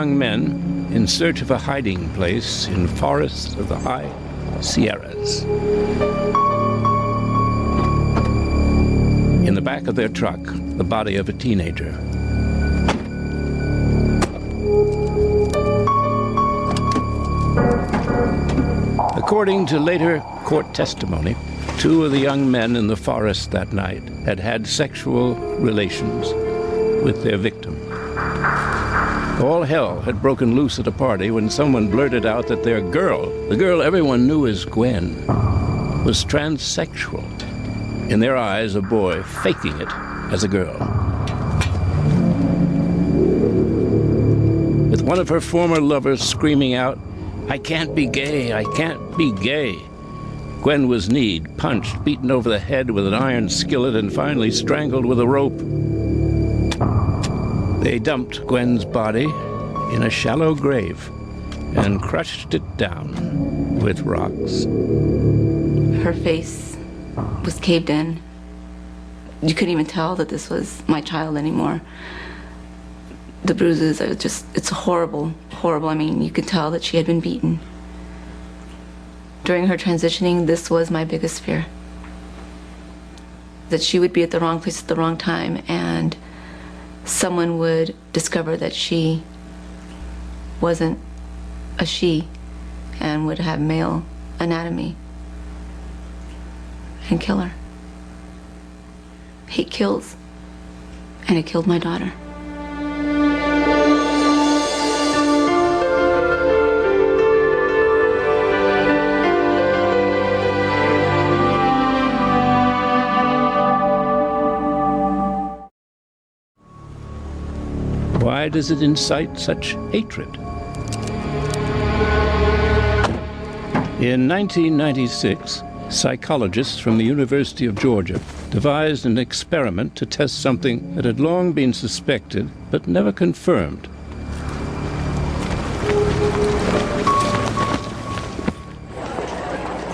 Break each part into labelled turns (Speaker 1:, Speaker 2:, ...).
Speaker 1: young men in search of a hiding place in forests of the high Sierras. In the back of their truck, the body of a teenager. According to later court testimony, 2 of the young men in the forest that night had had sexual relations with their victim. All hell had broken loose at a party when someone blurted out that their girl, the girl everyone knew as Gwen, was transsexual. In their eyes, a boy faking it as a girl. With one of her former lovers screaming out, "I can't be gay, I can't be gay," Gwen was kneed, punched, beaten over the head with an iron skillet, and finally strangled with a rope. They dumped Gwen's body in a shallow grave and crushed it down with rocks.
Speaker 2: Her face was caved in. You couldn't even tell that this was my child anymore. The bruises, it's horrible, horrible. I mean, you could tell that she had been beaten. During her transitioning, this was my biggest fear. That she would be at the wrong place at the wrong time, and someone would discover that she wasn't a she and would have male anatomy and kill her. Hate kills, and it killed my daughter.
Speaker 1: Why does it incite such hatred? In 1996, psychologists from the University of Georgia devised an experiment to test something that had long been suspected but never confirmed.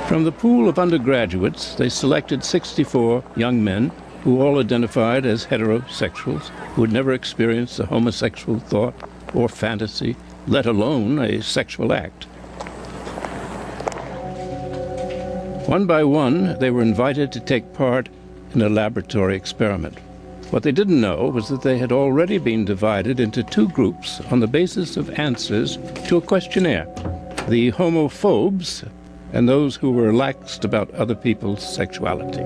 Speaker 1: From the pool of undergraduates, they selected 64 young men who all identified as heterosexuals, who had never experienced a homosexual thought or fantasy, let alone a sexual act. One by one, they were invited to take part in a laboratory experiment. What they didn't know was that they had already been divided into 2 groups on the basis of answers to a questionnaire: the homophobes and those who were laxed about other people's sexuality.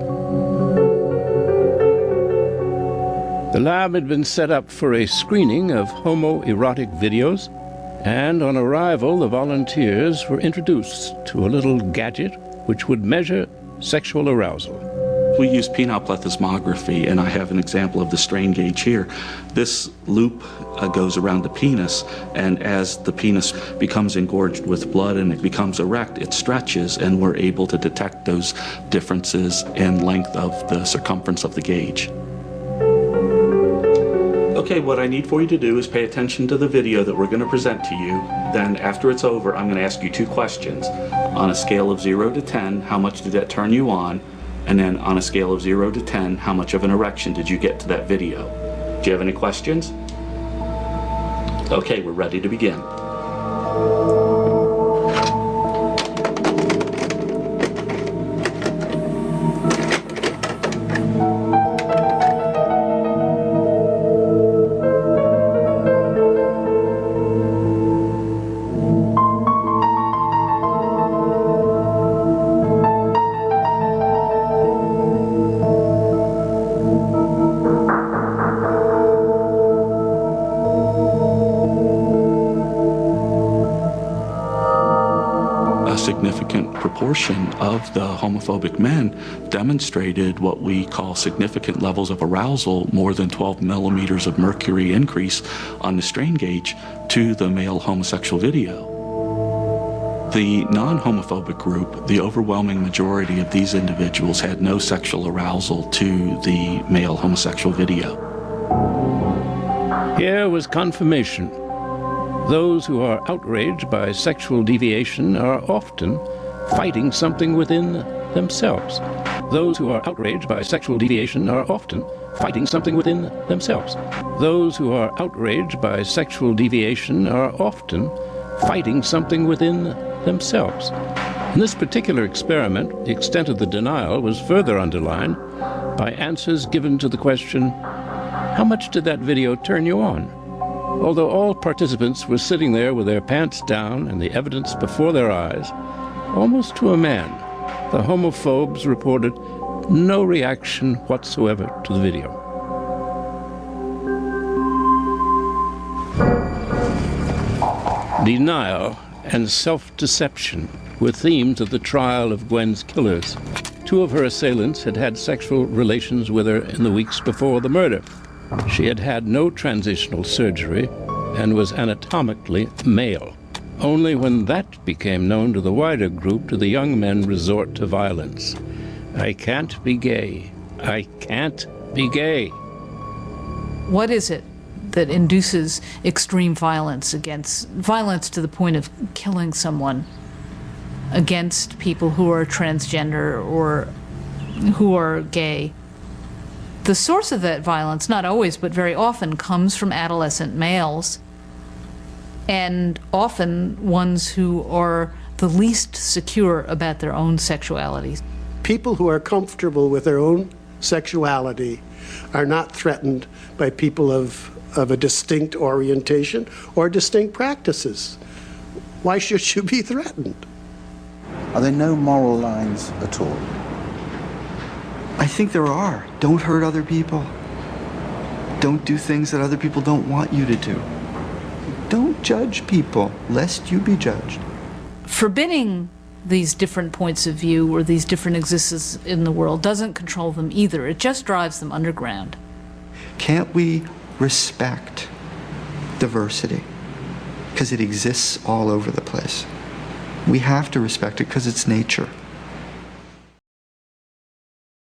Speaker 1: The lab had been set up for a screening of homoerotic videos, and on arrival, the volunteers were introduced to a little gadget which would measure sexual arousal.
Speaker 3: We use penile plethysmography, and I have an example of the strain gauge here. This loop goes around the penis, and as the penis becomes engorged with blood and it becomes erect, it stretches, and we're able to detect those differences in length of the circumference of the gauge. Okay, what I need for you to do is pay attention to the video that we're going to present to you. Then after it's over, I'm going to ask you 2 questions. On a scale of 0 to 10, how much did that turn you on? And then on a scale of 0 to 10, how much of an erection did you get to that video? Do you have any questions? Okay, we're ready to begin. Significant proportion of the homophobic men demonstrated what we call significant levels of arousal, more than 12 millimeters of mercury increase on the strain gauge to the male homosexual video. The non-homophobic group, the overwhelming majority of these individuals had no sexual arousal to the male homosexual video.
Speaker 1: Here was confirmation. Those who are outraged by sexual deviation are often fighting something within themselves. Those who are outraged by sexual deviation are often fighting something within themselves. Those who are outraged by sexual deviation are often fighting something within themselves. In this particular experiment, the extent of the denial was further underlined by answers given to the question, how much did that video turn you on? Although all participants were sitting there with their pants down and the evidence before their eyes, almost to a man, the homophobes reported no reaction whatsoever to the video. Denial and self-deception were themes of the trial of Gwen's killers. Two of her assailants had had sexual relations with her in the weeks before the murder. She had had no transitional surgery and was anatomically male. Only when that became known to the wider group did the young men resort to violence. I can't be gay. I can't be gay.
Speaker 4: What is it that induces extreme violence to the point of killing someone against people who are transgender or who are gay? The source of that violence, not always, but very often, comes from adolescent males, and often ones who are the least secure about their own sexuality.
Speaker 5: People who are comfortable with their own sexuality are not threatened by people of a distinct orientation or distinct practices. Why should you be threatened?
Speaker 6: Are there no moral lines at all?
Speaker 7: I think there are. Don't hurt other people. Don't do things that other people don't want you to do. Don't judge people, lest you be judged.
Speaker 4: Forbidding these different points of view or these different existences in the world doesn't control them either. It just drives them underground.
Speaker 7: Can't we respect diversity? Because it exists all over the place. We have to respect it because it's nature.